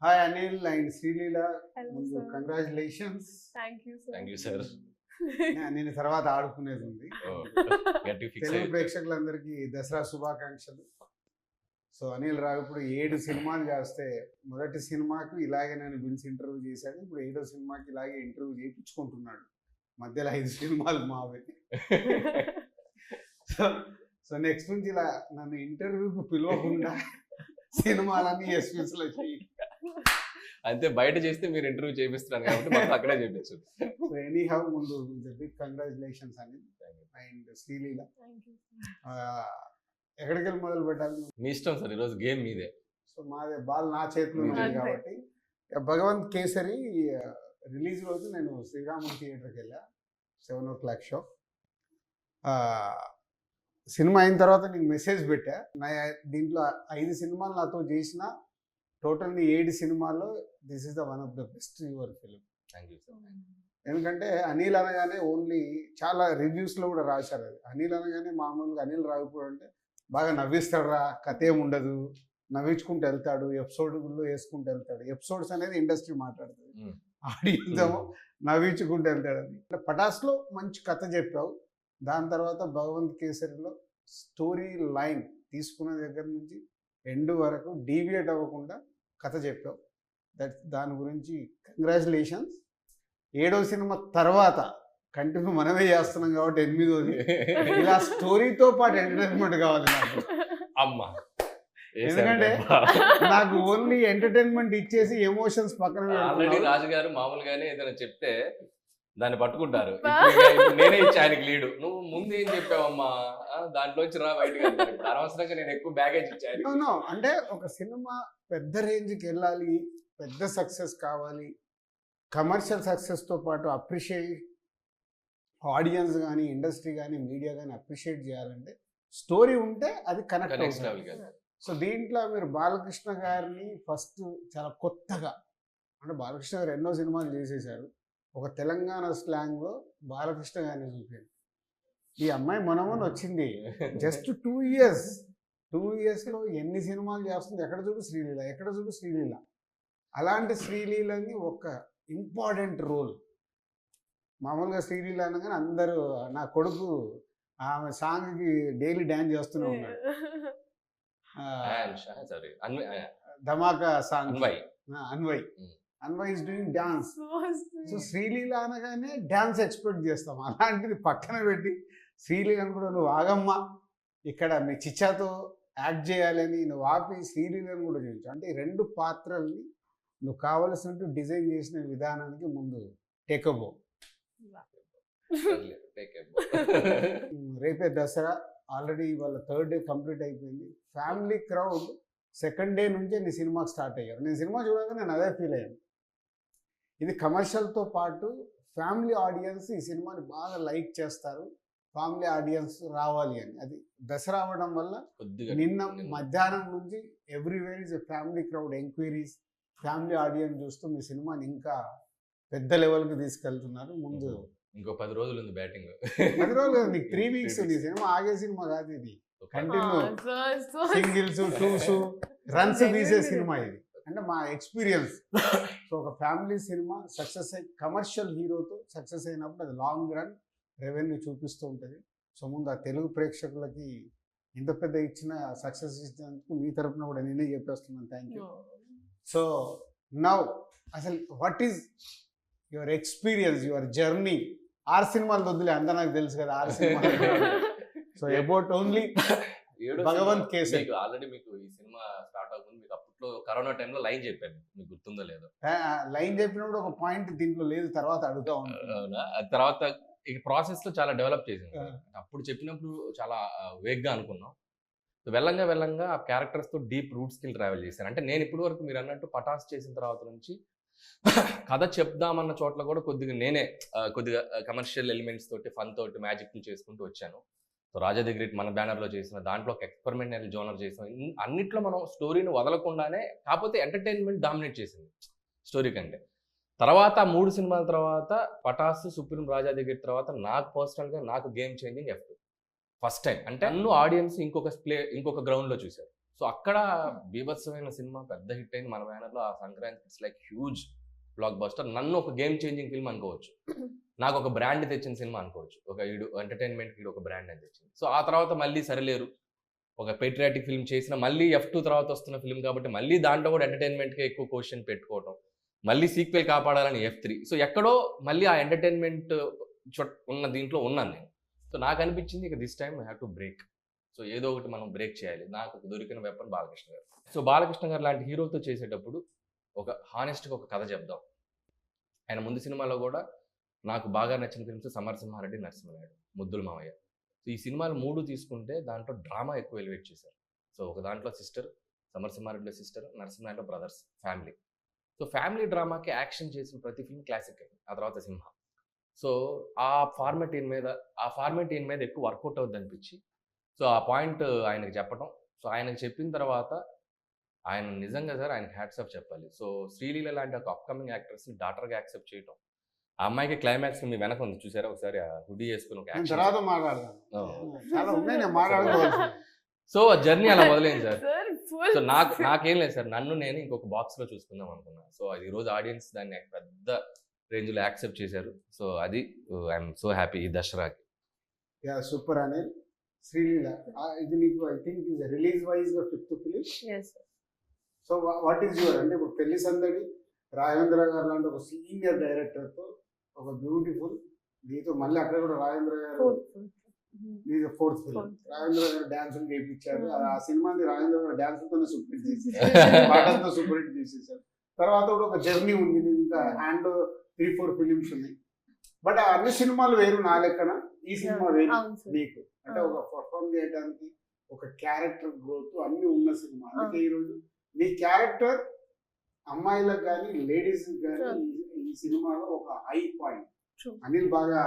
Hi Anil and Sreeleela. Hello, ముందు sir. Congratulations. Thank you, sir. Thank you sir. నేను తర్వాత ఆడుకునేది ఉంది. తెలుగు ప్రేక్షకులందరికీ దసరా శుభాకాంక్షలు. సో అనిల్ రావు ఇప్పుడు 7 సినిమాలు చేస్తే మొదటి సినిమాకు ఇలాగే నేను పిలిచి ఇంటర్వ్యూ చేశాను. ఇప్పుడు 7వ సినిమాకి ఇలాగే ఇంటర్వ్యూ చేయించుకుంటున్నాడు. మధ్యలో 5 సినిమాలు మావే. సో నెక్స్ట్ నుంచి ఇలా నన్ను ఇంటర్వ్యూకి పిలవకుండా సినిమాలన్నీ ఎస్పీస్లో చేయి. అంతే, బయట చేస్తే మీరు ఇంటర్వ్యూ చేపిస్తున్నాను కాబట్టి మాకు అక్కడే చేపించు. సో ఎనీ హౌ ముందు బిగ్ కంగ్రాచులేషన్స్ అని and Sreeleela. Thank you, sir. ఎక్కడికి వెళ్ళి మొదలు పెట్టాలి? మీ ఇష్టం సార్, ఈరోజు గేమ్ మీదే. సో మాదే బాల్ నా చేతిలో ఉంది అంతే. కాబట్టి భగవంత్ కేసరి రిలీజ్ రోజు నేను శ్రీరాములు థియేటర్కి వెళ్ళా. 7 o'clock షో. సినిమా అయిన తర్వాత నీకు మెసేజ్ పెట్టా. దీంట్లో 5 సినిమాలు నాతో చేసిన టోటల్లీ 7 సినిమాల్లో this is the one of the best your film. Thank you sir. ఎందుకంటే అనిల్ అనగానే ఓన్లీ చాలా రివ్యూస్లో కూడా రాశారు అది. అనిల్ అనగానే మామూలుగా అనిల్ రావిపూడి అంటే బాగా నవ్విస్తాడు రా, కథ ఏమి ఉండదు, నవ్వించుకుంటూ వెళ్తాడు, ఎపిసోడ్లో వేసుకుంటూ వెళ్తాడు. ఎపిసోడ్స్ అనేది ఇండస్ట్రీ మాట్లాడుతుంది, ఆడియన్స్ ఏమో నవ్వించుకుంటూ వెళ్తాడు. అది పటాస్లో మంచి కథ చెప్పావు. దాని తర్వాత భగవంత్ కేసరిలో స్టోరీ లైన్ తీసుకున్న దగ్గర నుంచి ఎండ్ వరకు డీవియేట్ అవ్వకుండా కథ చెప్పావు. దాని గురించి కంగ్రాచులేషన్స్. 7వ సినిమా తర్వాత కంటిన్యూ మనమే చేస్తున్నాం కాబట్టి 8వది ఇలా స్టోరీతో పాటు ఎంటర్టైన్మెంట్ కావాలి నాకు. అమ్మా, ఎందుకంటే నాకు ఓన్లీ ఎంటర్టైన్మెంట్ ఇచ్చేసి ఎమోషన్స్ పక్కన ఆల్రెడీ పెడుతున్నావు. రాజుగారు మామూలుగానే ఏదైనా చెప్తే దాన్ని పట్టుకుంటారు. ఇప్పుడు నేనే ఇచ్చా ఆయనకి లీడు. నువ్వు ముందు ఏం చెప్పావమ్మా, దాంట్లోంచి రా బయటకు అంటారు. ఇప్పుడు అనవసరంగా నేను ఎక్కువ బ్యాగేజ్ ఇచ్చాను. No, no. అంటే ఒక సినిమా పెద్ద రేంజ్కి వెళ్ళాలి, పెద్ద సక్సెస్ కావాలి, కమర్షియల్ సక్సెస్తో పాటు అప్రిషియేట్ ఆడియన్స్ కానీ ఇండస్ట్రీ కానీ మీడియా కానీ అప్రిషియేట్ చేయాలంటే స్టోరీ ఉంటే అది కనెక్ట్ నెక్స్ట్ అవుతుంది. లెవెల్ కదా. సో దీంట్లో మీరు బాలకృష్ణ గారిని ఫస్ట్ చాలా కొత్తగా, అంటే బాలకృష్ణ గారు ఎన్నో సినిమాలు చేసేసారు, ఒక తెలంగాణ స్లాంగ్లో బాలకృష్ణ గారిని చూపారు. ఈ అమ్మాయి మనమని వచ్చింది జస్ట్ 2 years. 2 yearsలో ఎన్ని సినిమాలు చేస్తుంది. ఎక్కడ చూడు శ్రీలీల, ఎక్కడ చూడు శ్రీలీల. అలాంటి శ్రీలీలని ఒక ఇంపార్టెంట్ రోల్. మామూలుగా శ్రీలీల అనగానే అందరూ నా కొడుకు ఆమె సాంగ్కి డైలీ డ్యాన్స్ చేస్తూనే ఉన్నాడు. Sorry, Dhamaka song Anvay. Anvay Mm. Anvay is doing dance. So so sweet. Sreeleela అనగానే డ్యాన్స్ ఎక్స్పెక్ట్ చేస్తాం. అలాంటిది పక్కన పెట్టి శ్రీలీలను కూడా నువ్వు ఆగమ్మ, ఇక్కడ మీ చిచ్చాతో యాక్ట్ చేయాలని నువ్వు ఆపి శ్రీలీలను కూడా చూపించు. అంటే ఈ 2 పాత్రల్ని నువ్వు కావలసినట్టు డిజైన్ చేసిన విధానానికి ముందు టేకబో. రేపే దసరా, ఆల్రెడీ ఇవాళ 3rd డే కంప్లీట్ అయిపోయింది. ఫ్యామిలీ క్రౌడ్ 2nd డే నుంచే నీ సినిమాకి స్టార్ట్ అయ్యారు. నేను సినిమా చూడగా నేను అదే ఫీల్ అయ్యాను. ఇది కమర్షియల్తో పాటు ఫ్యామిలీ ఆడియన్స్ ఈ సినిమాని బాగా లైక్ చేస్తారు, ఫ్యామిలీ ఆడియన్స్ రావాలి అని. అది దసరా అవ్వడం వల్ల నిన్న మధ్యాహ్నం నుంచి everywhere is family crowd enquiries, family audience చూస్తూ మీ సినిమాని ఇంకా పెద్ద లెవెల్కి తీసుకెళ్తున్నారు. ముందు ఇంకో 10 రోజులు ఉంది బ్యాటింగ్. 10 రోజులు నీకు 3 weeks. నీ సినిమా ఆగే సినిమా కాదు ఇది. Continue So singles, twos, runs తీసే సినిమా ఇది. అంటే మా ఎక్స్పీరియన్స్. సో ఒక ఫ్యామిలీ సినిమా సక్సెస్ అయి కమర్షియల్ హీరోతో సక్సెస్ అయినప్పుడు అది లాంగ్ రన్ రెవెన్యూ చూపిస్తూ ఉంటుంది. సో ముందు ఆ తెలుగు ప్రేక్షకులకి ఇంత పెద్ద ఇచ్చిన సక్సెస్ ఇచ్చినందుకు మీ తరపున కూడా నేనే చెప్పేస్తున్నాను థ్యాంక్ యూ. సో నౌ అసలు what is your experience, your journey? 6 సినిమాలు వద్దులే, అందరూ నాకు తెలుసు కదా 6 సినిమాలు. So about only Bhagavanth Kesari. Already మీకు ఈ సినిమా స్టార్ట్ అవుతుంది, మీకు అప్పట్లో కరోనా టైంలో లైన్ చెప్పాను, మీకు గుర్తుందో లేదో. లైన్ చెప్పినప్పుడు ఒక పాయింట్ దీంట్లో లేదు, తర్వాత అడుగుతా ఉంటాను. అవునా? అది తర్వాత ఈ ప్రాసెస్ లో చాలా డెవలప్ చేసింది. అప్పుడు చెప్పినప్పుడు చాలా వేగ్గా అనుకున్నాం. వెళ్ళంగా వెళ్ళంగా ఆ క్యారెక్టర్స్ తో డీప్ రూట్స్ కి ట్రావెల్ చేశాను. అంటే నేను ఇప్పటి వరకు మీరు అన్నట్టు పటాస్ చేసిన తర్వాత నుంచి కథ చెప్దామన్న చోట్ల కూడా కొద్దిగా నేనే కొద్దిగా కమర్షియల్ ఎలిమెంట్స్ తోటి, ఫన్ తోటి, మ్యాజిక్ చేసుకుంటూ వచ్చాను. సో రాజా ది గ్రేట్ మన బ్యానర్లో చేసిన దాంట్లో ఒక ఎక్స్పెరిమెంటల్ జోనర్ చేసిన అన్నిట్లో మనం స్టోరీని వదలకుండానే, కాకపోతే ఎంటర్టైన్మెంట్ డామినేట్ చేసింది స్టోరీ కంటే. తర్వాత 3 సినిమాల తర్వాత Pataas, Supreme, Raja the great తర్వాత నాకు పర్సనల్గా నాకు game changing F2 first time. అంటే నన్ను ఆడియన్స్ ఇంకొక గ్రౌండ్లో చూశారు. సో అక్కడ బీభత్సమైన సినిమా పెద్ద హిట్ అయింది మన బ్యానర్లో. ఆ Sankranti it's like huge block buster. నన్ను ఒక గేమ్ చేంజింగ్ ఫిల్మ్ అనుకోవచ్చు, నాకు ఒక బ్రాండ్ తెచ్చిన సినిమా అనుకోవచ్చు. ఒక ఎంటర్టైన్మెంట్ ఒక బ్రాండ్ అని తెచ్చింది. సో ఆ తర్వాత మళ్ళీ సరిలేరు ఒక పేట్రియాటిక్ ఫిల్మ్ చేసిన, మళ్ళీ F2 తర్వాత వస్తున్న ఫిల్మ్ కాబట్టి మళ్ళీ దాంట్లో కూడా ఎంటర్టైన్మెంట్కే ఎక్కువ క్వశ్చన్ పెట్టుకోవటం, మళ్ళీ సీక్వెల్ కాపాడాలని F3. సో ఎక్కడో మళ్ళీ ఆ ఎంటర్టైన్మెంట్ ఉన్న దీంట్లో ఉన్నాను నేను. సో నాకు అనిపించింది ఇక this time I have to break. So ఏదో ఒకటి మనం బ్రేక్ చేయాలి. నాకు దొరికిన వెపన్ బాలకృష్ణ గారు. సో బాలకృష్ణ గారు లాంటి హీరోతో చేసేటప్పుడు ఒక హానెస్ట్గా ఒక కథ చెప్దాం. ఆయన ముందు సినిమాలో కూడా నాకు బాగా నచ్చిన ఫిల్మ్స్ సమరసింహారెడ్డి, నరసింహనాయుడు, ముద్దుల మావయ్య. సో ఈ సినిమాలు 3 తీసుకుంటే దాంట్లో డ్రామా ఎక్కువ ఎలివేట్ చేశారు. సో ఒక దాంట్లో సిస్టర్, సమరసింహారెడ్డిలో సిస్టర్, నరసింహనాయుడులో బ్రదర్స్, ఫ్యామిలీ. సో ఫ్యామిలీ డ్రామాకి యాక్షన్ చేసిన ప్రతి ఫిల్మ్ క్లాసిక్ అయింది. ఆ తర్వాత సింహ. సో ఆ ఫార్మాట్ ఈయన మీద ఎక్కువ వర్కౌట్ అవుద్ది అనిపించి, సో ఆ పాయింట్ ఆయనకి చెప్పడం. సో ఆయనకు చెప్పిన తర్వాత ఆయన నిజంగా సార్ ఆయనకి హ్యాట్స్ ఆఫ్ చెప్పాలి. సో శ్రీలీల లాంటి ఒక అప్కమింగ్ యాక్ట్రెస్ని డాటర్గా యాక్సెప్ట్ చేయడం, ఆ అమ్మాయికి క్లైమాక్స్ మీ వెనక ఉంది చూసారా ఒకసారి, ఆ హుడీ వేసుకుని ఒక యాక్షన్. తర్వాత మాట్లాడదాం, చాలా ఉన్నాయి నేను మాట్లాడుకోవాలి. సో ఆ జర్నీ అలా మొదలైంది సార్. సార్ ఫుల్ సో నాకేం లేదు సార్, నన్ను నేను ఇంకొక బాక్స్లో చూసుకుందాం అనుకున్నా. సో అది ఈరోజు ఆడియన్స్ దాన్ని పెద్ద రేంజ్లో యాక్సెప్ట్ చేశారు. సో అది ఐఎమ్ సో హ్యాపీ ఈ దసరాకి. సూపర్ అనిల్. శ్రీలీల ఇది నీకు ఐ థింక్ ఇది రిలీజ్ వైజ్ గా 5th film. Yes so what is your, అంటే ఇప్పుడు పెళ్లి సందడి రాజేంద్ర గారు లాంటి ఒక సీనియర్ డైరెక్టర్తో ఒక బ్యూటిఫుల్, నీతో మళ్ళీ అక్కడ కూడా రాజేంద్ర గారు నీది 4th ఫిలిం. రాజేంద్ర గారు డాన్సులు చేయించారు. ఆ సినిమాని రాజేంద్ర గారు డాన్సులతోనే సూపర్ హిట్ చేసేసారు, పాటలతో సూపర్ హిట్ చేసేసారు. తర్వాత కూడా ఒక జర్నీ ఉంది, నీది ఇంకా హ్యాండ్ 3-4 ఫిలిమ్స్ ఉన్నాయి. బట్ ఆ అన్ని సినిమాలు వేరు నా లెక్కన, ఈ సినిమా వేరు నీకు. అంటే ఒక పర్ఫార్మ్ చేయడానికి ఒక క్యారెక్టర్ గ్రోత్ అన్ని ఉన్న సినిమా. అందుకే ఈరోజు నీ క్యారెక్టర్ అమ్మాయిలకు కానీ లేడీస్ కానీ ఈ సినిమాలో ఒక హై పాయింట్. అనిల్ బాగా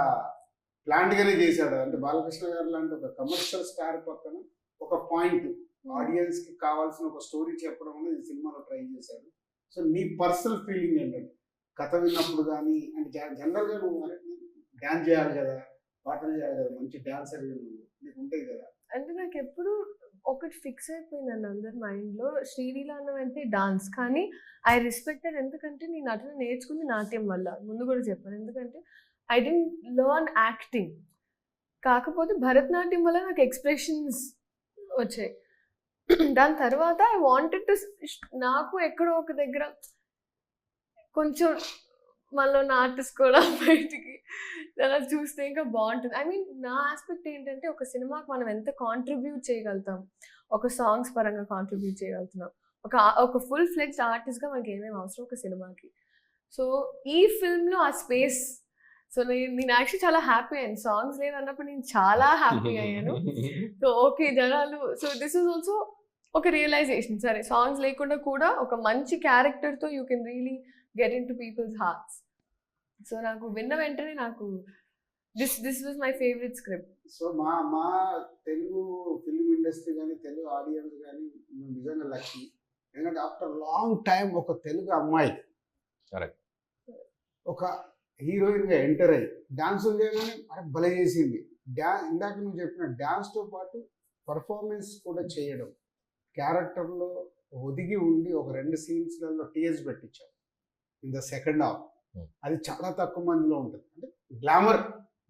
ప్లాంట్ గానే చేశాడు. అంటే బాలకృష్ణ గారు లాంటి ఒక కమర్షియల్ స్టార్ పక్కన ఒక పాయింట్ ఆడియన్స్ కి కావాల్సిన ఒక స్టోరీ చెప్పడం అనేది ఈ సినిమాలో ట్రై చేశాడు. సో నీ పర్సనల్ ఫీలింగ్ ఏంటంటే కథ విన్నప్పుడు కానీ, అంటే జనరల్ గా నువ్వు డాన్స్ చేయాలి కదా, పాటలు చేయాలి కదా, మంచి డాన్సర్ నీకు ఉంటాయి కదా. అంటే నాకు ఎప్పుడు ఒకటి ఫిక్స్ అయిపోయిందండి అందరి మైండ్లో, శ్రీలీల అన్నవంటే డాన్స్. కానీ ఐ రెస్పెక్టెడ్, ఎందుకంటే నేను నటన నేర్చుకుంది నాట్యం వల్ల. ముందు కూడా చెప్పాను, ఎందుకంటే ఐ డెంట్ లెర్న్ యాక్టింగ్. కాకపోతే భరతనాట్యం వల్ల నాకు ఎక్స్ప్రెషన్స్ వచ్చాయి. దాని తర్వాత ఐ వాంటెడ్ టు, నాకు ఎక్కడో ఒక దగ్గర కొంచెం మనలో ఆర్టిస్ట్ కూడా బయటికి అలా చూస్తే ఇంకా బాగుంటుంది. ఐ మీన్ నా ఆస్పెక్ట్ ఏంటంటే ఒక సినిమాకి మనం ఎంత కాంట్రిబ్యూట్ చేయగలుగుతాం, ఒక సాంగ్స్ పరంగా కాంట్రిబ్యూట్ చేయగలుగుతున్నాం, ఒక ఫుల్ ఫ్లెడ్జ్డ్ ఆర్టిస్ట్గా మనకి ఏమేమి అవసరం ఒక సినిమాకి. సో ఈ ఫిల్మ్లో ఆ స్పేస్, సో నేను యాక్చువల్లీ చాలా హ్యాపీ అయ్యాను. సాంగ్స్ లేదన్నప్పుడు నేను చాలా హ్యాపీ అయ్యాను. సో ఓకే జనాలు, సో దిస్ ఈజ్ ఆల్సో ఒక రియలైజేషన్, సరే సాంగ్స్ లేకుండా కూడా ఒక మంచి క్యారెక్టర్తో you can really get into people's hearts. So నాకు విన్న వెంటనే నాకు this was my favourite script. So మా తెలుగు ఫిల్మ్ ఇండస్ట్రీ కానీ తెలుగు ఆడియన్స్ కానీ నిజంగా లక్కీ. ఎందుకంటే ఆఫ్టర్ లాంగ్ టైం ఒక తెలుగు అమ్మాయి ఒక హీరోయిన్ గా ఎంటర్ అయ్యి డాన్సులు చేయగానే భలే చేసింది. ఇందాక నువ్వు చెప్పిన డాన్స్తో పాటు పర్ఫార్మెన్స్ కూడా చేయడం, క్యారెక్టర్లో ఒదిగి ఉండి ఒక 2 సీన్స్లలో టీయర్స్ పెట్టించారు ఇన్ ద సెకండ్ హాఫ్. అది చాలా తక్కువ మందిలో ఉంటుంది. అంటే గ్లామర్,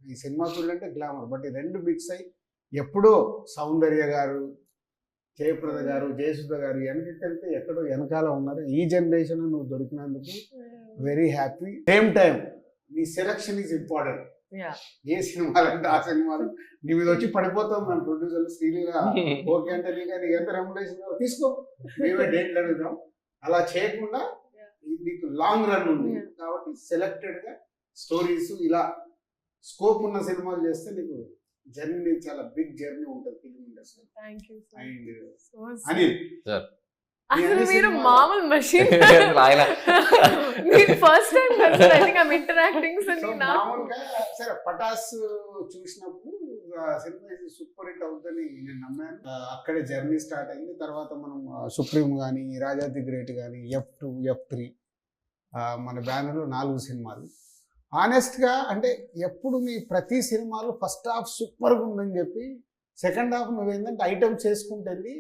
ఈ సినిమా చూడాలంటే గ్లామర్, బట్ ఈ 2 మిక్స్ అయ్యి ఎప్పుడో సౌందర్య గారు, జయప్రద గారు, జయసుధ గారు వెనకెళ్తే ఎక్కడో వెనకాల ఉన్నారు. ఈ జనరేషన్ నువ్వు దొరికినందుకు వెరీ హ్యాపీ. సేమ్ టైం నీ సెలక్షన్ ఈజ్ ఇంపార్టెంట్. ఏ సినిమాలు అంటే ఆ సినిమాలు నీ మీద వచ్చి పడిపోతాం మేము ప్రొడ్యూసర్లు. శ్రీలీల ఓకే అంటే నీకు ఎంత రెమ్యునరేషన్ తీసుకో, మేమే డేట్లు అడుగుతాం. అలా చేయకుండా నీకు లాంగ్ రన్ ఉంది కాబట్టి సెలెక్టెడ్ గా స్టోరీస్ ఇలా స్కోప్ ఉన్న సినిమాలు చేస్తే నీకు జర్నీ చాలా బిగ్ జర్నీ ఉంటుంది ఫిల్మ్ ఇండస్ట్రీ. అండ్ అనిల్ అసలు మీరు మామూలు మెషిన్, ఫస్ట్ టైం ఇంటరాక్టింగ్. మామూలుగా సరే పటాస్ చూసినప్పుడు సినిమా సూపర్ హిట్ అవుతుందని నేను నమ్మాను. అక్కడే జర్నీ స్టార్ట్ అయింది. తర్వాత మనం సుప్రీం కానీ, రాజా ది గ్రేట్ కానీ, F2, F3 మన బ్యానర్లో 4 సినిమాలు. ఆనెస్ట్గా అంటే ఎప్పుడు మీ ప్రతి సినిమాలో ఫస్ట్ హాఫ్ సూపర్గా ఉందని చెప్పి సెకండ్ హాఫ్ నువ్వేంటంటే ఐటమ్స్ చేసుకుంటే వెళ్ళి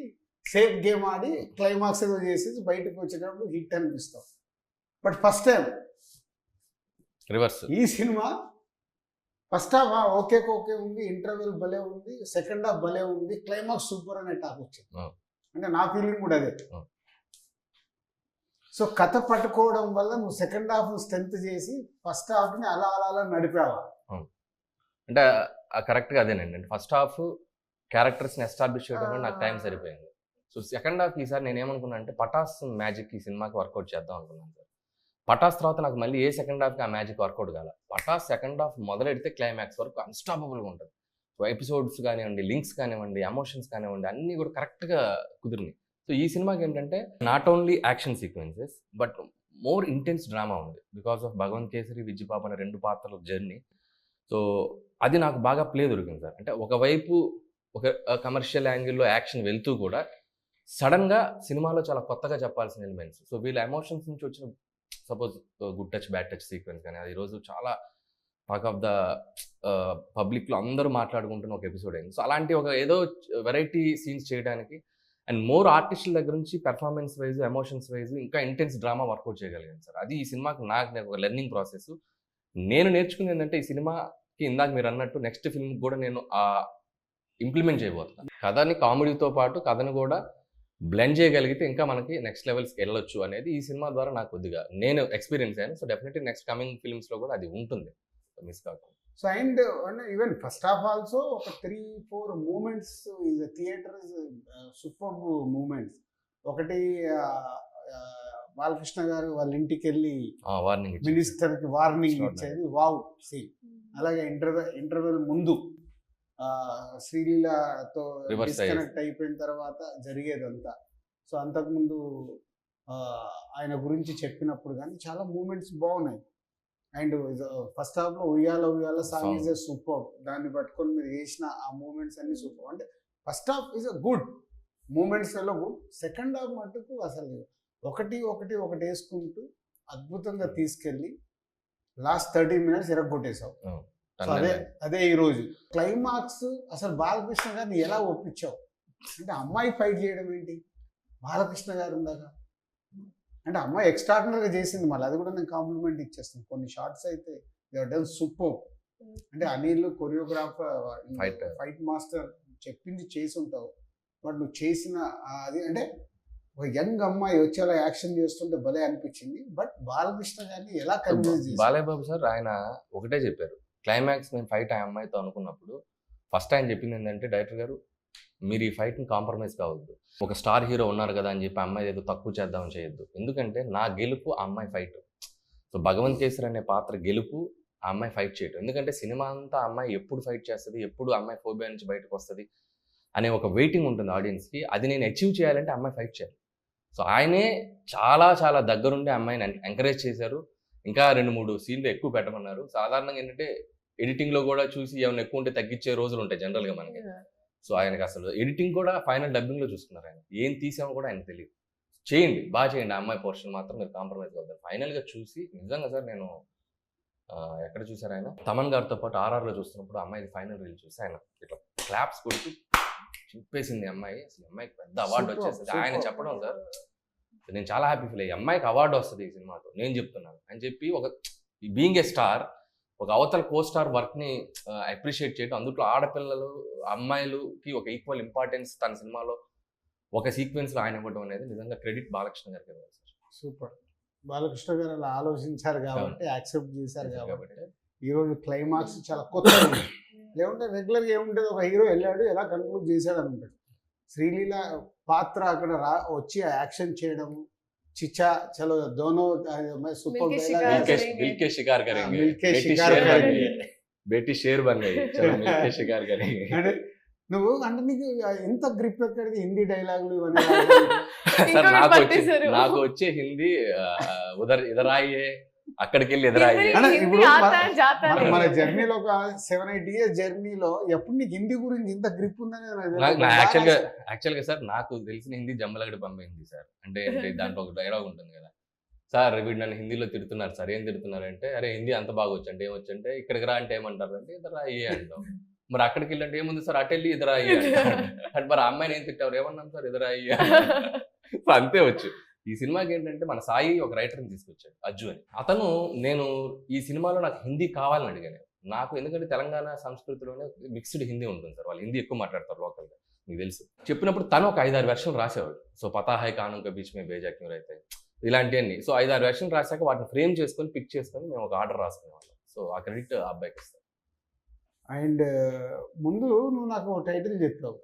సేఫ్ గేమ్ ఆడి క్లైమాక్స్ ఏదో చేసేసి బయటకు వచ్చేటప్పుడు హిట్ అనిపిస్తాం. But first time reverse. ఈ సినిమా ఫస్ట్ హాఫ్ ఓకే ఉంది, ఇంటర్వెల్ భలే ఉంది, సెకండ్ హాఫ్ భలే ఉంది, క్లైమాక్స్ సూపర్ అనే టాక్ వచ్చింది. అంటే నా ఫీలింగ్ కూడా అదే. సో కథ పట్టుకోవడం వల్ల నువ్వు సెకండ్ హాఫ్ స్ట్రెంత్ చేసి ఫస్ట్ హాఫ్ని అలా అలా అలా నడిపావా? అంటే కరెక్ట్గా అదేనండి. అంటే ఫస్ట్ హాఫ్ క్యారెక్టర్స్ని ఎస్టాబ్లిష్ చేయడంలో నాకు టైం సరిపోయింది. సో సెకండ్ హాఫ్ ఈసారి నేను ఏమనుకున్నా అంటే పటాస్ మ్యాజిక్ ఈ సినిమాకి వర్కౌట్ చేద్దాం అనుకున్నాను సార్. పటాస్ తర్వాత నాకు మళ్ళీ ఏ సెకండ్ హాఫ్కి ఆ మ్యాజిక్ వర్కౌట్ కాల. పటాస్ సెకండ్ హాఫ్ మొదలెడితే క్లైమాక్స్ వరకు అన్స్టాపబుల్గా ఉంటుంది. సో ఎపిసోడ్స్ కానివ్వండి, లింక్స్ కానివ్వండి, ఎమోషన్స్ కానివ్వండి, అన్నీ కూడా కరెక్ట్గా కుదిరినాయి. సో ఈ సినిమాకి ఏంటంటే not only action sequences but more intense drama ఉంది బికాస్ ఆఫ్ భగవంత్ కేసరి, విజయబాబు అనే 2 పాత్రల జర్నీ. సో అది నాకు బాగా ప్లే దొరికింది సార్. అంటే ఒకవైపు ఒక కమర్షియల్ యాంగిల్లో యాక్షన్ వెళ్తూ కూడా సడన్గా సినిమాలో చాలా కొత్తగా చెప్పాల్సిన ఎలిమెంట్స్. సో వీళ్ళ ఎమోషన్స్ నుంచి వచ్చిన suppose good touch bad touch sequence కానీ అది ఈరోజు చాలా టాక్ ఆఫ్ ద పబ్లిక్లో అందరూ మాట్లాడుకుంటున్న ఒక ఎపిసోడ్ అయింది. సో అలాంటి ఒక ఏదో వెరైటీ సీన్స్ చేయడానికి అండ్ మోర్ ఆర్టిస్టుల దగ్గర నుంచి పెర్ఫార్మెన్స్ వైజ్, ఎమోషన్స్ వైజ్ ఇంకా ఇంటెన్స్ డ్రామా వర్కౌట్ చేయగలిగాను సార్. అది ఈ సినిమాకి నాకు ఒక లెర్నింగ్ ప్రాసెస్. నేను నేర్చుకుంది ఏంటంటే ఈ సినిమాకి ఇందాక మీరు అన్నట్టు నెక్స్ట్ ఫిల్మ్ కూడా నేను ఇంప్లిమెంట్ చేయబోతున్నాను. కథని కామెడీతో పాటు కథను కూడా బ్లెండ్ చేయగలిగితే ఇంకా మనకి నెక్స్ట్ లెవెల్స్కి వెళ్ళొచ్చు అనేది ఈ సినిమా ద్వారా నాకు కొద్దిగా నేను ఎక్స్పీరియన్స్ అయ్యాను. సో డెఫినెట్లీ నెక్స్ట్ కమింగ్ ఫిల్మ్స్లో కూడా అది ఉంటుంది, మిస్ కాకుండా. So and even first half also ఒక 3-4 moments is theatre super moments. ఒకటి బాలకృష్ణ గారు వాళ్ళ ఇంటికి వెళ్ళి మినిస్టర్కి వార్నింగ్ ఇచ్చేది వావ్ సీన్. అలాగే ఇంటర్వెల్ ముందు శ్రీలీలతో డిస్కనెక్ట్ అయిపోయిన తర్వాత జరిగేదంతా. సో అంతకుముందు ఆయన గురించి చెప్పినప్పుడు కానీ చాలా మూమెంట్స్ బాగున్నాయి. అండ్ ఫస్ట్ హాఫ్లో ఉయ్యాల సాంగ్ ఈజ్ ఎ సూపర్. దాన్ని పట్టుకొని మీరు చేసిన ఆ మూమెంట్స్ అన్ని సూపర్. అంటే first half is a good moments ఎలా గుడ్. సెకండ్ హాఫ్ మటుకు అసలు ఒకటి వేసుకుంటూ అద్భుతంగా తీసుకెళ్ళి లాస్ట్ 30 minutes ఎరగొట్టేశావు. సో అదే ఈరోజు క్లైమాక్స్. అసలు బాలకృష్ణ గారిని ఎలా ఒప్పించావు? అంటే అమ్మాయి ఫైట్ చేయడం ఏంటి, బాలకృష్ణ గారు ఉందాక అంటే అమ్మాయి ఎక్స్ట్రాడినరీగా చేసింది. మళ్ళీ అది కూడా నేను కాంప్లిమెంట్ ఇచ్చేస్తాను. కొన్ని షార్ట్స్ అయితే డన్ సూపర్. అంటే అనిల్ కొరియోగ్రాఫర్, ఫైట్ మాస్టర్ చెప్పింది చేసి ఉంటావు. బట్ నువ్వు చేసిన అది అంటే ఒక యంగ్ అమ్మాయి వచ్చి అలా యాక్షన్ చేస్తుంటే భలే అనిపించింది. బట్ బాలకృష్ణ గారిని ఎలా కన్విన్స్ చేశారు? బాలయ్య బాబు సార్ ఆయన ఒకటే చెప్పారు, క్లైమాక్స్ నేను ఫైట్ ఆ అమ్మాయితో అనుకున్నప్పుడు ఫస్ట్ ఆయన చెప్పింది ఏంటంటే, డైరెక్టర్ గారు మీరు ఈ ఫైట్ని కాంప్రమైజ్ కావద్దు. ఒక స్టార్ హీరో ఉన్నారు కదా అని చెప్పి అమ్మాయి ఏదో తక్కువ చేద్దామని చేయొద్దు. ఎందుకంటే నా గెలుపు ఆ అమ్మాయి ఫైట్. సో భగవంత్ కేసరి అనే పాత్ర గెలుపు ఆ అమ్మాయి ఫైట్ చేయటం. ఎందుకంటే సినిమా అంతా అమ్మాయి ఎప్పుడు ఫైట్ చేస్తుంది, ఎప్పుడు అమ్మాయి ఫోబియా నుంచి బయటకు వస్తుంది అనే ఒక వెయిటింగ్ ఉంటుంది ఆడియన్స్కి. అది నేను అచీవ్ చేయాలంటే అమ్మాయి ఫైట్ చేయాలి. సో ఆయనే చాలా చాలా దగ్గరుండి అమ్మాయిని ఎంకరేజ్ చేశారు. ఇంకా 2-3 సీన్లు ఎక్కువ పెట్టమన్నారు. సాధారణంగా ఏంటంటే ఎడిటింగ్లో కూడా చూసి ఏమైనా ఎక్కువ ఉంటే తగ్గించే రోజులు ఉంటాయి జనరల్గా మనకి. సో ఆయనకి అసలు ఎడిటింగ్ కూడా ఫైనల్ డబ్బింగ్లో చూసుకున్నారు. ఆయన ఏం తీసామో కూడా ఆయనకు తెలియదు. చేయండి, బాగా చేయండి, అమ్మాయి పోర్షన్ మాత్రం మీరు కాంప్రమైజ్ అవుతారు. ఫైనల్గా చూసి నిజంగా సార్ నేను ఎక్కడ చూసారు ఆయన తమన్ గారితో పాటు RRలో చూస్తున్నప్పుడు అమ్మాయి ఫైనల్ రీల్ చూసి ఆయన ఇట్లా క్లాప్స్ కొడుతూ చింపేసింది అమ్మాయి. అసలు అమ్మాయికి పెద్ద అవార్డు వచ్చేసింది. ఆయన చెప్పడం సార్ నేను చాలా హ్యాపీ ఫీల్ అయ్యి, అమ్మాయికి అవార్డు వస్తుంది ఈ సినిమాతో నేను చెప్తున్నాను అని చెప్పి, ఒక బీయింగ్ ఏ స్టార్ ఒక అవతల కో స్టార్ వర్క్ని అప్రిషియేట్ చేయడం, అందులో ఆడపిల్లలు అమ్మాయిలకి ఒక ఈక్వల్ ఇంపార్టెన్స్ తన సినిమాలో ఒక సీక్వెన్స్లో ఆయన ఇవ్వడం అనేది నిజంగా క్రెడిట్ బాలకృష్ణ గారికి ఇవ్వాలి సార్. సూపర్. బాలకృష్ణ గారు అలా ఆలోచించారు కాబట్టి, యాక్సెప్ట్ చేశారు కాబట్టి ఈరోజు క్లైమాక్స్ చాలా కొత్త. లేకుంటే రెగ్యులర్గా ఏముంటుంది, ఒక హీరో వెళ్ళాడు ఎలా కన్క్లూడ్ చేశాడు అని ఉంటుంది. శ్రీలీల పాత్ర అక్కడ వచ్చి యాక్షన్ చేయడము, చిచ్చా చలో Dono super మిల్కే షికార్ కరేంగే, Beti share bun గయి, చలో మిల్కే షికార్ కరేంగే. అంటే నువ్వు అంటే నీకు ఎంత గ్రిప్ ఎక్కడికి హిందీ డైలాగులు ఇవన్నీ? నాకు వచ్చే హిందీ ఇదరాయే, అక్కడికి వెళ్ళి ఎదురాయే. ఇప్పుడు మన జర్నీలో ఒక 7-8 years జర్నీలో ఎప్పుడు నీకు హిందీ గురించి ఇంత గ్రిప్ ఉందని యాక్చువల్గా సార్ నాకు తెలిసిన హిందీ జమ్మలగడ పంపింది సార్. అంటే దాంట్లో ఒక డైలాగ్ ఉంటుంది కదా, సార్ వీడు నన్ను హిందీలో తిడుతున్నారు సార్. ఏం తిడుతున్నారు అంటే, అరే హిందీ అంత బాగా వచ్చు అంటే ఏమొచ్చు అంటే, ఇక్కడికి రా అంటే ఏమంటారు అంటే ఇద్దరు రాయే అంటాం. మరి అక్కడికి వెళ్ళంటే ఏముంది సార్ అటు వెళ్ళి ఎదురా అయ్యి అంటే మరి ఆ అమ్మాయిని ఏం తిట్టారు ఏమన్నాం సార్ ఎదురా అయ్యి అంతే వచ్చు. ఈ సినిమాకి ఏంటంటే మన సాయి ఒక రైటర్ని తీసుకొచ్చాడు అజ్జు అని. అతను నేను ఈ సినిమాలో నాకు హిందీ కావాలని అడిగాను. నాకు ఎందుకంటే తెలంగాణ సంస్కృతిలోనే మిక్స్డ్ హిందీ ఉంటుంది సార్, వాళ్ళు హిందీ ఎక్కువ మాట్లాడతారు లోకల్గా, మీకు తెలుసు. చెప్పినప్పుడు తను ఒక 5-6 వెర్షన్లు రాసేవాడు. సో పతా హై కానూన్ కా బీచ్ మే బేజా క్యూ రైతే ఇలాంటివన్నీ. సో 5-6 వెర్షన్లు రాశాక వాటిని ఫ్రేమ్ చేసుకొని పిక్ చేసుకొని మేము ఒక ఆర్డర్ రాసుకునేవాళ్ళం. సో ఆ క్రెడిట్ ఆ అబ్బాయికి ఇస్తాను. అండ్ ముందు నువ్వు నాకు టైటిల్ చెప్పావు,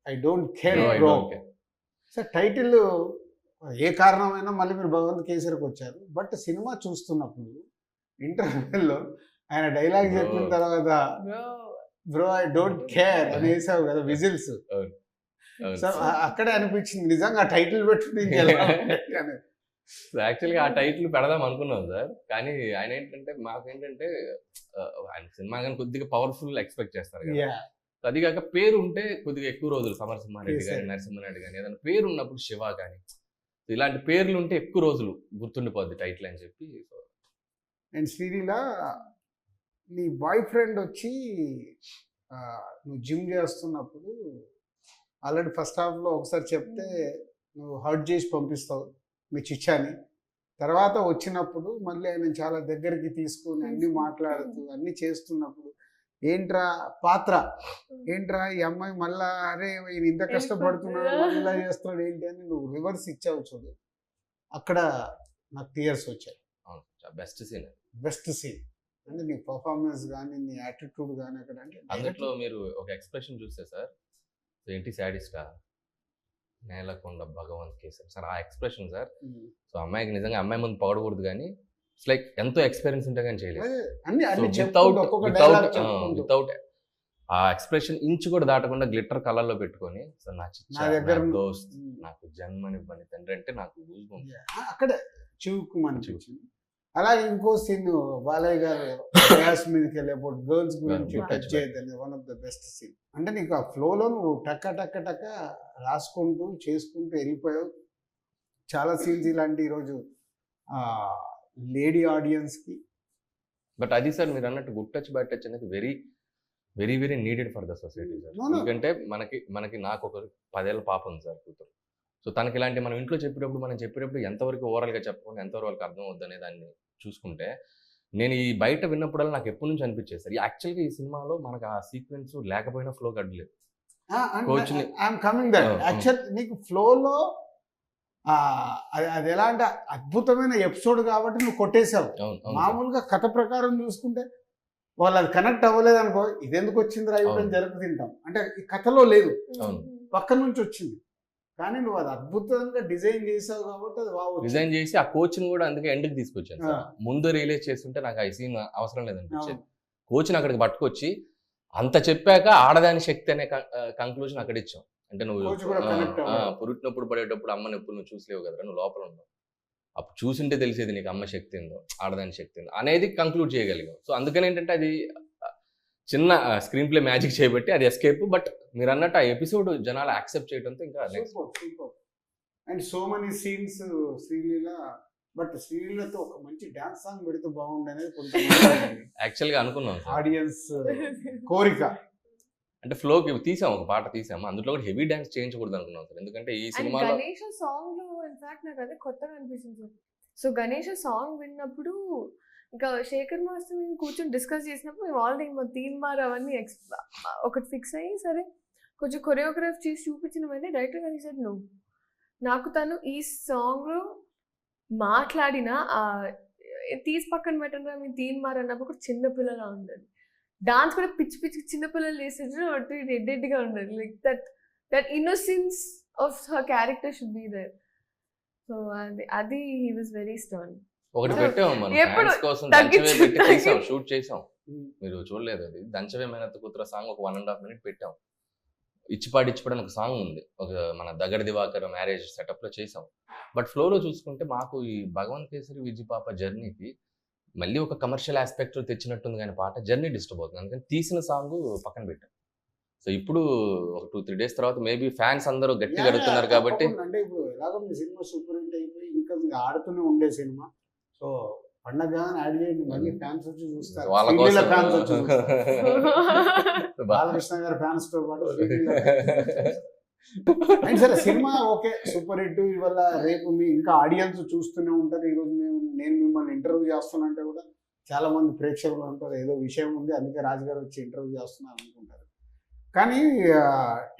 I don't care No, I bro. don't care. Sir title ఏ కారణమైనా మళ్ళీ మీరు భగవంత్ కేసరికి వచ్చారు. బట్ సినిమా చూస్తున్నప్పుడు ఇంటర్వెల్లో ఆయన డైలాగ్ చెప్పిన Bro. తర్వాత బ్రో ఐ డోంట్ కేర్ అని వేసావు కదా విజిల్స్. అవును, అవును. సో అక్కడే అనిపించింది నిజంగా టైటిల్ పెట్టుకుని ఇంకెలా ఉంటుంది అని. యాక్చువల్గా ఆ టైటిల్ పెడదాం అనుకున్నాం సార్, కానీ ఆయన ఏంటంటే మాకేంటంటే ఆయన సినిమా కానీ కొద్దిగా పవర్ఫుల్ ఎక్స్పెక్ట్ చేస్తారు కదా. Yeah. అది కాక పేరు ఉంటే కొద్దిగా ఎక్కువ రోజులు సమరసింహారెడ్డి Yes, కానీ sir. నరసింహారెడ్డి కానీ ఏదైనా పేరు ఉన్నప్పుడు శివ కానీ ఇలాంటి పేర్లు ఉంటే ఎక్కువ రోజులు గుర్తుండిపోద్ది టైటిల్ అని చెప్పి. సో అండ్ శ్రీలీల నీ బాయ్ ఫ్రెండ్ వచ్చి నువ్వు జిమ్ చేస్తున్నప్పుడు ఆల్రెడీ ఫస్ట్ హాఫ్లో ఒకసారి చెప్తే నువ్వు హర్ట్ చేసి పంపిస్తావు మీ చిచ్చాని. తర్వాత వచ్చినప్పుడు మళ్ళీ ఆయన చాలా దగ్గరికి తీసుకుని అన్ని మాట్లాడుతూ అన్ని చేస్తున్నప్పుడు ఏంట్రా పాత్ర, ఏంట్రా ఈ అమ్మాయి మళ్ళా అరే ఈయన ఇంత కష్టపడుతున్నాడు మళ్ళీ చేస్తున్నాడు ఏంటి అని నువ్వు రివర్స్ ఇచ్చావు చూడు, అక్కడ నాకు టీయర్స్ వచ్చాయి. అవును, బెస్ట్ సీన్. బెస్ట్ సీన్ అంటే నీ పర్ఫార్మెన్స్ కానీ నీ యాటిట్యూడ్ కానీ అక్కడ అంటే అందులో మీరు ఒక ఎక్స్ప్రెషన్ చూస్తే సార్, ఏంటి శాడిస్టా నేలకొండ భగవంత్ కేసరి సార్, ఆ ఎక్స్ప్రెషన్ సార్. సో అమ్మాయికి నిజంగా అమ్మాయి ముందు పొగడకూడదు కానీ ఇట్స్ లైక్ ఎంతో ఎక్స్పీరియన్స్ ఉంటే కానీ చేయలేదు. అన్ని అన్ని వితౌట్ చెప్పుకుంటూ ఒక్కొక్క డైలాగ్ చెప్పుకుంటూ వితౌట్ ఆ ఎక్స్ప్రెషన్ ఇంచు కూడా దాటకుండా గ్లిటర్ కలర్లో పెట్టుకొని సో నా చిచ్చా, నా దగ్గర నా దోస్త్, నాకు జన్మనివ్వని తండ్రి అంటే నాకు goosebumps. అక్కడ చూకుమనిపించింది. అలాగే ఇంకో సీన్ బాలయ్య గారు గ్యాస్ మీదకి వెళ్ళేప్పుడు గర్ల్స్ గురించి Good touch టచ్ చేయదని one of the best scene. అంటే నీకు ఆ ఫ్లోలో నువ్వు టక్క టక్క టక్క రాసుకుంటూ చేసుకుంటూ వెళ్ళిపోయావు. చాలా సీన్స్ ఇలాంటి ఈరోజు లేడీ ఆడియన్స్కి బట్ అది సార్ మీరు అన్నట్టు గుడ్ టచ్ బ్యాడ్ టచ్ అనేది very very very needed for the society sir. No, no. ఎందుకంటే మనకి నాకు ఒక 10 ఏళ్ళ పాప ఉంది సార్, కూతురు. సో తనకి ఇలాంటి మనం ఇంట్లో చెప్పేటప్పుడు ఎంతవరకు ఓవరాల్గా చెప్పకుండా ఎంతవరకు వాళ్ళకి అర్థం అవుద్ది అనే దాన్ని చూసుకుంటే నేను ఈ బయట విన్నప్పుడల్లా నాకు ఎప్పటి నుంచి అనిపించేది సార్, యాక్చువల్గా ఈ సినిమాలో మనకు ఆ సీక్వెన్స్ లేకపోయినా ఫ్లో గడ్డలేదు. కోచ్ని- I'm coming that Oh, actual నీకు ఫ్లోలో అది ఎలా అంటే అద్భుతమైన ఎపిసోడ్ కాబట్టి నువ్వు కొట్టేశావు. అవును, అవును సార్. మామూలుగా కథ ప్రకారం చూసుకుంటే వాళ్ళు అది కనెక్ట్ అవ్వలేదు అనుకో, ఇది ఎందుకు వచ్చింది రైట్ అని అవును. జరుపు తింటాం. అంటే ఈ కథలో లేదు, అవును. పక్క నుంచి వచ్చింది. కానీ నువ్వు అది అద్భుతంగా డిజైన్ చేసావు కాబట్టి అది బాగా డిజైన్ చేసి ఆ కోచ్ని కూడా అందుకే ఎండ్కి తీసుకొచ్చాను సార్. ముందు రియలైజ్ చేస్తుంటే నాకు ఆ సీన్ అవసరం లేదనిపించేది. కోచ్ని అక్కడికి పట్టుకొచ్చి అంత చెప్పాక ఆడదాని శక్తి అనే కంక్లూజన్ అక్కడ ఇచ్చాం. అంటే నువ్వు Coach కూడా connect అవ్వాలి. పురుటినప్పుడు పడేటప్పుడు అమ్మ నొప్పులు నువ్వు చూసలేవు కదా, నువ్వు లోపల ఉన్నావు, అప్పుడు చూసింటే తెలిసేది నీకు అమ్మ శక్తి ఏందో ఆడదాని శక్తి ఏందో అనేది కంక్లూడ్ చేయగలిగాం. సో అందుకని ఏంటంటే అది చిన్న స్క్రీన్ ప్లే మ్యాజిక్ చేయబట్టి అది ఎస్కేప్. బట్ మీరు అన్నట్టు ఆ ఎపిసోడ్ జనాలు యాక్సెప్ట్ చేయడంతో ఇంకా next and so many scenes Sreeleela. But శ్రీలీలతో ఒక మంచి డాన్స్ సాంగ్ పెడితే బాగుంది అనేది కొంతమంది యాక్చువల్గా అనుకున్నాం సార్. ఆడియన్స్ కోరిక. అంటే ఫ్లోకి తీసాం, ఒక పాట తీసాము, అందులో కూడా హెవీ డాన్స్ చేయించకూడదు అనుకున్నాం సార్. ఎందుకంటే ఈ అండ్ సినిమాలో గణేష సాంగ్ లో ఇన్ఫాక్ట్ నాకు అదే కొత్తగా అనిపించింది సార్. సో గణేష సాంగ్ విన్నప్పుడు ఇంకా శేఖర్ మాస్టర్ మేము కూర్చొని డిస్కస్ చేసినప్పుడు మేము ఆల్రెడీ మా తీన్ మార్ అవన్నీ ఒకటి ఫిక్స్ అయ్యి సరే కొంచెం కొరియోగ్రాఫ్ చేసి చూపించిన వెంటనే డైరెక్టర్ గారు సార్ నువ్వు నాకు తను ఈ సాంగ్లో మాట్లాడిన తీసి పక్కన పెట్టండి మీ తీన్ మార్ అన్నప్పుడు కూడా చిన్నపిల్లలా ఉండదు, డాన్స్ కూడా పిచ్చి పిచ్చి చిన్నపిల్లలు చేసేది అటు రెడ్డెడ్గా ఉండదు. Like that innocence of her character should be there. So అది హీ వాజ్ వెరీ స్టర్న్. ఒకటి పెట్టాము మనం ఎప్పుడు fans కోసం తగ్గించు, దంచవే పెట్టి తీసాం, తగ్గించు. షూట్ చేసాం. మీరు చూడలేదు, అది దంచవే మేనత్త కూతుర సాంగ్ ఒక 1.5 minute పెట్టాం. ఇచ్చిపాడి అని ఒక సాంగ్ ఉంది, ఒక మన దగ్గర దివాకర్ మ్యారేజ్ సెటప్ లో చేసాం. బట్ ఫ్లోలో చూసుకుంటే మాకు ఈ భగవంత్ కేసరి విజయ్ పాప జర్నీకి మళ్ళీ ఒక కమర్షియల్ ఆస్పెక్ట్ తెచ్చినట్టుంది కానీ పాట జర్నీ డిస్టర్బ్ అవుతుంది, అందుకని తీసిన సాంగ్ పక్కన పెట్టాం. సో ఇప్పుడు ఒక 2-3 days తర్వాత మేబీ ఫ్యాన్స్ అందరూ గట్టిగా అడుగుతున్నారు కాబట్టి అంటే ఇప్పుడు ఎలాగో మీ సినిమా సూపర్ హిట్ అయిపోయి ఇంకా మీరు ఆడుతూనే ఉండే సినిమా. సో పండగ యాడ్ చేయండి, మళ్ళీ ఫ్యాన్స్ వచ్చి చూస్తారు, వాళ్ళ శ్రీలీల కోసం ఫ్యాన్స్ వచ్చి చూస్తారు. బాలకృష్ణ గారి ఫ్యాన్స్ తో పాటు శ్రీలీల అండ్ సరే సినిమా ఓకే సూపర్ హిట్. ఇవాళ రేపు మీ ఇంకా ఆడియన్స్ చూస్తూనే ఉంటారు. ఈరోజు నేను మిమ్మల్ని ఇంటర్వ్యూ చేస్తున్నంటే కూడా చాలా మంది ప్రేక్షకులు ఉంటారు, ఏదో విషయం ఉంది అందుకే రాజు గారు వచ్చి ఇంటర్వ్యూ చేస్తున్నారు అనుకుంటారు. కానీ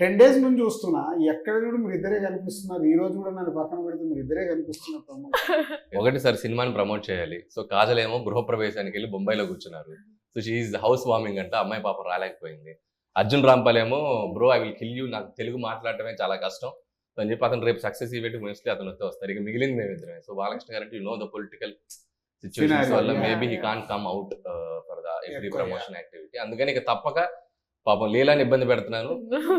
10 days నుంచి చూస్తున్నా, ఎక్కడ కూడా మీరు ఇద్దరే కనిపిస్తున్నారు. ఈ రోజు కూడా నన్ను పక్కన పెడితే మీరు ఇద్దరే కనిపిస్తున్నారు ప్రమోషన్. ఒకటి సార్ సినిమాని ప్రమోట్ చేయాలి. సో కాజల్ ఏమో గృహప్రవేశానికి వెళ్ళి బొంబాయిలో కూర్చున్నారు. సో షీఈ్ హౌస్ వార్మింగ్ అంటే అమ్మాయి పాప రాలేకపోయింది. అర్జున్ రాంపాల్ ఏమో bro I will kill you, నాకు తెలుగు మాట్లాడటమే చాలా కష్టం అని చెప్పి అతను రేపు సక్సెస్ ఈవెంట్ మోస్ట్లీ అతను వస్తే వస్తారు. ఇక మిగిలింది మేమిద్దరమే. సో బాలకృష్ణ గారు అంటే you know the political situations వల్ల maybe he can't come out for the every promotion activity. అందుకని ఇక తప్పక పాపం లీలాని ఇబ్బంది పెడుతున్నాను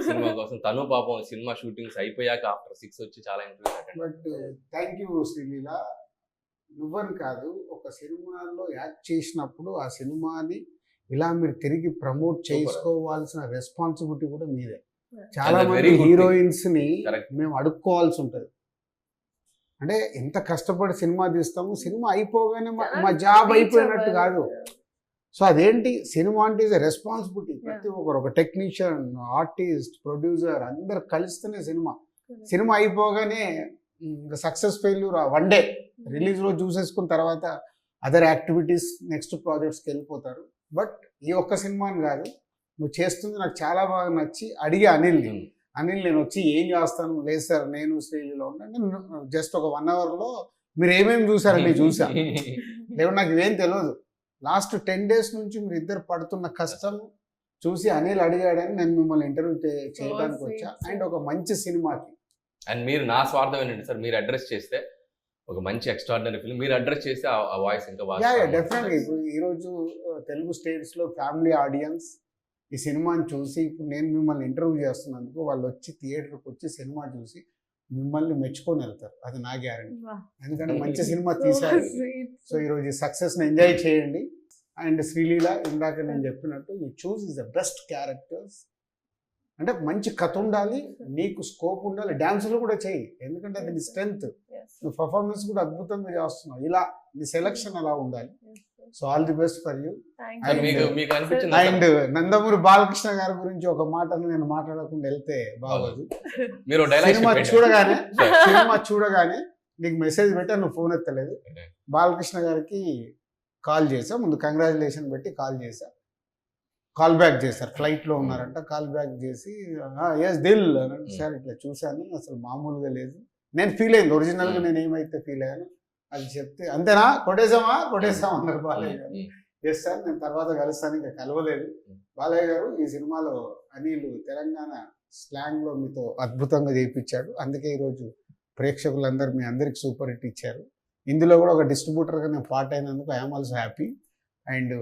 సినిమా కోసం. తను పాపం సినిమా షూటింగ్స్ అయిపోయాక ఆఫ్టర్ 6 వచ్చి చాలా interviews attend. But thank you Sreeleela. నువ్వని కాదు, ఒక సినిమాలో యాక్ట్ చేసినప్పుడు ఆ సినిమాని ఇలా మీరు తిరిగి ప్రమోట్ చేసుకోవాల్సిన రెస్పాన్సిబిలిటీ కూడా మీదే. చాలా That's a మంది very good thing. హీరోయిన్స్ ని Correct. మేము అడుక్కోవాల్సి ఉంటది. అంటే ఎంత కష్టపడి సినిమా తీస్తాము, సినిమా అయిపోగానే మా జాబ్ అయిపోయినట్టు కాదు. సో అదేంటి సినిమా అంటే ఇస్ రెస్పాన్సిబిలిటీ. ప్రతి ఒక్కరు, ఒక టెక్నీషియన్, ఆర్టిస్ట్, ప్రొడ్యూసర్ అందరు కలిస్తేనే సినిమా. సినిమా అయిపోగానే ఇంకా సక్సెస్ ఫెయిల్యూర్ 1 day రిలీజ్ రోజు చూసేసుకున్న తర్వాత అదర్ యాక్టివిటీస్ నెక్స్ట్ ప్రాజెక్ట్స్కి వెళ్ళిపోతారు. బట్ ఈ ఒక్క సినిమాని కాదు, నువ్వు చేస్తుంది నాకు చాలా బాగా నచ్చి అడిగి అనిల్ నేను వచ్చి ఏం చేస్తాను, లేదు సార్ నేను శ్రీలీలో ఉంటాను, జస్ట్ ఒక 1 hourలో మీరు ఏమేమి చూసారని చూసా, లేవు నాకు ఇవేం తెలియదు. లాస్ట్ 10 days నుంచి మీరు ఇద్దరు పడుతున్న కష్టం చూసి అనిల్ అడిగాడని నేను మిమ్మల్ని ఇంటర్వ్యూ చేయడానికి వచ్చా. అండ్ ఒక మంచి సినిమాకి అండ్ మీరు నా స్వార్థం ఏంటంటే సార్ మీరు అడ్రస్ చేస్తే ఒక మంచి ఎక్స్ట్రాడినరీ ఫిల్మ్ మీరు అడ్రస్ చేస్తే ఆ వాయిస్ ఇంకా బాగా డెఫినెట్గా. ఇప్పుడు ఈరోజు తెలుగు స్టేట్స్లో ఫ్యామిలీ ఆడియన్స్ ఈ సినిమాని చూసి, ఇప్పుడు నేను మిమ్మల్ని ఇంటర్వ్యూ చేస్తున్నందుకు వాళ్ళు వచ్చి థియేటర్కి వచ్చి సినిమా చూసి మిమ్మల్ని మెచ్చుకొని వెళ్తారు. అది నా గ్యారంటీ. ఎందుకంటే మంచి సినిమా తీశారు. సో ఈరోజు ఈ సక్సెస్ని ఎంజాయ్ చేయండి. అండ్ శ్రీలీల ఇందాక నేను చెప్పినట్టు you choose is the best characters. అంటే మంచి కథ ఉండాలి, నీకు స్కోప్ ఉండాలి, డ్యాన్సులు కూడా చేయి, ఎందుకంటే అది నీ స్ట్రెంగ్త్. నువ్వు పర్ఫార్మెన్స్ కూడా అద్భుతంగా చేస్తున్నావు. ఇలా నీ సెలక్షన్ అలా ఉండాలి. So all the best for you. మీకు అనిపించింది అండ్ నందమూరి బాలకృష్ణ గారి గురించి ఒక మాటను నేను మాట్లాడకుండా వెళ్తే బాగోదు. మీరు సినిమా చూడగానే నీకు మెసేజ్ పెట్టా, నువ్వు ఫోన్ ఎత్తలేదు. బాలకృష్ణ గారికి కాల్ చేసా, ముందు కంగ్రాచులేషన్ పెట్టి కాల్ చేసా, కాల్ బ్యాక్ చేశారు. ఫ్లైట్లో ఉన్నారంట, కాల్ బ్యాక్ చేసి ఎస్ దిల్ అని సార్ ఇట్లా చూశాను, అసలు మామూలుగా లేదు, నేను ఫీల్ అయింది ఒరిజినల్గా నేను ఏమైతే ఫీల్ అయ్యాను అది చెప్తే, అంతేనా కొట్టేసామా అన్నారు బాలయ్య గారు. ఎస్ సార్ నేను తర్వాత కలుస్తాను, ఇంకా కలవలేదు. బాలయ్య గారు ఈ సినిమాలో అనిల్ తెలంగాణ స్లాంగ్లో మీతో అద్భుతంగా చేయించాడు, అందుకే ఈరోజు ప్రేక్షకులందరూ మీ అందరికి సూపర్ హిట్ ఇచ్చారు. ఇందులో కూడా ఒక డిస్ట్రిబ్యూటర్గా నేను పార్ట్ అయినందుకు I'm also happy. And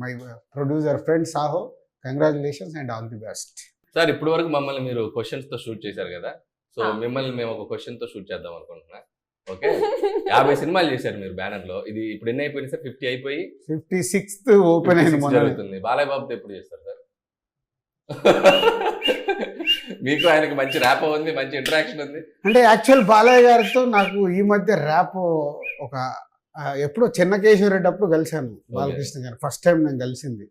my producer friend Saaho, congratulations and all the best. Sir ఇప్పటి వరకు మమ్మల్ని మీరు క్వశ్చన్స్ తో షూట్ చేశారు కదా, సో మిమ్మల్ని మేము ఒక క్వశ్చన్ తో షూట్ చేద్దాం అనుకుంటున్నా. ఓకే 50 సినిమాలు చేశారు మీరు బ్యానర్ లో, ఇది ఇప్పుడు ఎన్ని అయిపోయింది సార్? 50 అయిపోయి 56th ఓపెన్ అయింది జరుగుతుంది. బాలయ్య బాబుతో ఎప్పుడు చేస్తారు సార్? మీకు ఆయనకి మంచి ర్యాప్ ఉంది, మంచి ఇంటరాక్షన్ ఉంది. అంటే యాక్చువల్ బాలయ్య గారితో నాకు ఈ మధ్య ర్యాప్ ఒక ఎప్పుడో చెన్నకేశ్వరరెడ్డి అప్పుడు కలిశాను బాలకృష్ణ గారు, ఫస్ట్ టైం నేను కలిసింది.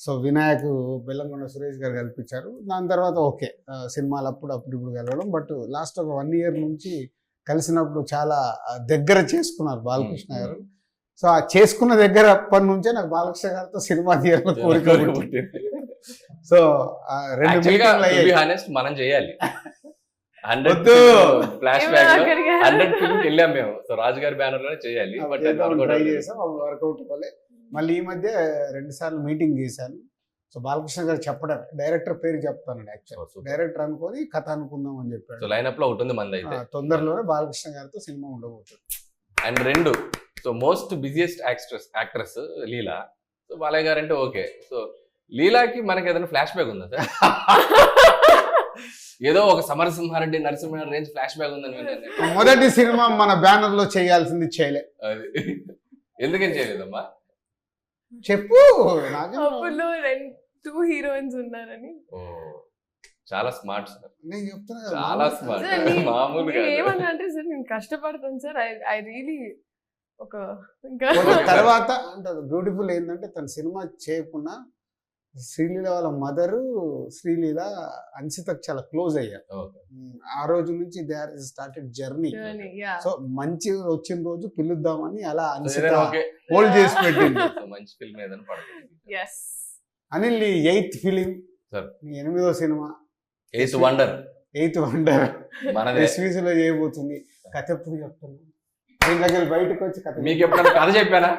సో వినాయక్ బెల్లంకొండ సురేష్ గారు కల్పించారు. దాని తర్వాత ఓకే సినిమాలు అప్పుడు ఇప్పుడు కలవడం, బట్ లాస్ట్ ఒక 1 year నుంచి కలిసినప్పుడు చాలా దగ్గర చేసుకున్నారు బాలకృష్ణ గారు. సో ఆ చేసుకున్న దగ్గర అప్పటి నుంచే నాకు బాలకృష్ణ గారితో సినిమా తీయాలని కోరిక పుట్టింది. సో 2 మీటింగ్లు అయ్యాయి. మనం చేయాలి 100 ఫ్లాష్ బ్యాక్ 100 ఫిల్మ్ వెళ్ళాం మేము. సో రాజు గారి బ్యానర్ లోనే చేయాలి, బట్ ట్రై చేసాం, వర్కౌట్ అవ్వలే. మళ్ళీ ఈ మధ్య 2 సార్లు మీటింగ్ చేశాను. సో బాలకృష్ణ గారు చెప్పడం, డైరెక్టర్ పేరు చెప్తాను, యాక్చువల్ డైరెక్టర్ అనుకొని కథ అనుకుందాం అని చెప్పాడు. సో లైనప్ లో ఉంటుంది మంది అయితే. తొందరలోనే బాలకృష్ణ గారితో సినిమా ఉండబోతుంది. And 2 so most busiest actress Leela. So Balayya గారు అంటే ఓకే. సో లీలాకి మనకి ఏదైనా ఫ్లాష్ బ్యాక్ ఉందా సార్? ఏదో ఒక Samarasimha Reddy Narasimha Reddy range flash back ఉందని మొదటి సినిమా మన బ్యానర్ లో చేయాల్సింది చేయలే. ఎందుకని చేయలేదమ్మా చెప్పు. అప్పుడు 2 హీరోయిన్స్ ఉన్నారని. చాలా స్మార్ట్ సార్, నేను చెప్తున్నా చాలా స్మార్ట్. మామూలుగా ఏమన్నా అంటే సార్ నేను కష్టపడతాను సార్, ఐ రియలీ ఒక ఇంకా తర్వాత అంటే బ్యూటిఫుల్ ఏంటంటే తన సినిమా చేయకుండా శ్రీలీల వాళ్ళ మదరు శ్రీలీల అన్సితకు చాలా క్లోజ్ అయ్యారు. ఓకే. ఆ రోజు నుంచి they are started journey. journey, yeah. So మంచి వచ్చిన రోజు పిలుద్దామని అలా అన్సిత ఏదైనా ఓకే. హోల్డ్ చేసి పెట్టింది. సో మంచి ఫిల్మ్ ఏదైనా పడుతుంది. Yes. అనిల్ నీ 8th ఫిలిం, Sir. నీ 8వ cinema, 8th wonder 8th wonder మనదే. SVC లో చేయబోతుంది. కథ ఎప్పుడు చెప్తున్నా దీని దగ్గర బయటకు వచ్చి కథ మీకు ఎప్పుడైనా కథ చెప్పానా?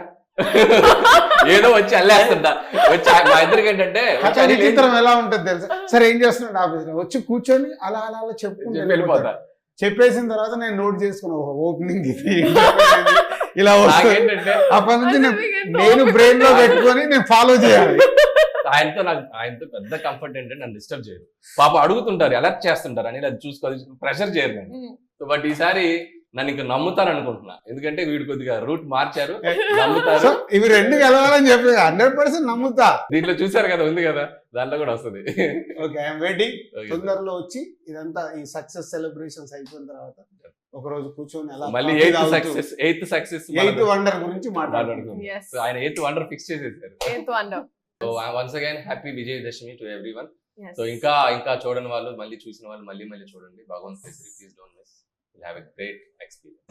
ఏదో వచ్చి అల్లేస్తుంటా. వచ్చి మా ఇద్దరికి ఏంటంటే కథ విచిత్రం ఎలా ఉంటుంది తెలుసా? సరే ఏం చేస్తున్నాడు ఆఫీస్ లో వచ్చి కూర్చొని అలా అలా అలా చెప్పుకుంటూ వెళ్ళిపోతా. చెప్పేసిన తర్వాత నేను నోట్ చేసుకున్నా ఓపెనింగ్ ఇది ఇలా వస్తుంది. నాకేంటంటే అప్పటి నుంచి నేను బ్రెయిన్ లో పెట్టుకొని నేను ఫాలో చేయాలి. ఆయనతో పెద్ద కంఫర్ట్ ఏంటంటే నన్ను డిస్టర్బ్ చేయరు. పాప అడుగుతుంటారు, అలర్ట్ చేస్తుంటారు అని అది చూసుకోవాలి, ప్రెషర్ చేయరు నన్ను. బట్ ఈసారి నన్ను ఇంకా నమ్ముతారు అనుకుంటున్నా, ఎందుకంటే వీడు కొద్దిగా రూట్ మార్చారు, నమ్ముతారు. సో ఇవి రెండు కలవాలని చెప్పి 100% నమ్ముతా. దీంట్లో చూసారు కదా, ఉంది కదా, దాంట్లో కూడా వస్తుంది. Okay, I'm waiting. తొందరలో వచ్చి ఇదంతా ఈ సక్సెస్ సెలబ్రేషన్స్ అయిపోయిన తర్వాత ఒక రోజు కూర్చొని అలా మళ్ళీ ఎయిత్ సక్సెస్ 8th వండర్ గురించి మాట్లాడుకుందాం. Yes. ఆయన 8th వండర్ ఫిక్స్ చేసేసారు. 8th wonder. So once again happy Vijayadashami to everyone. Yes. So ఇంకా చూడని వాళ్ళు, మళ్ళీ చూసిన వాళ్ళు మళ్ళీ చూడండి. Bhagavanth please don't miss. Will have a great experience.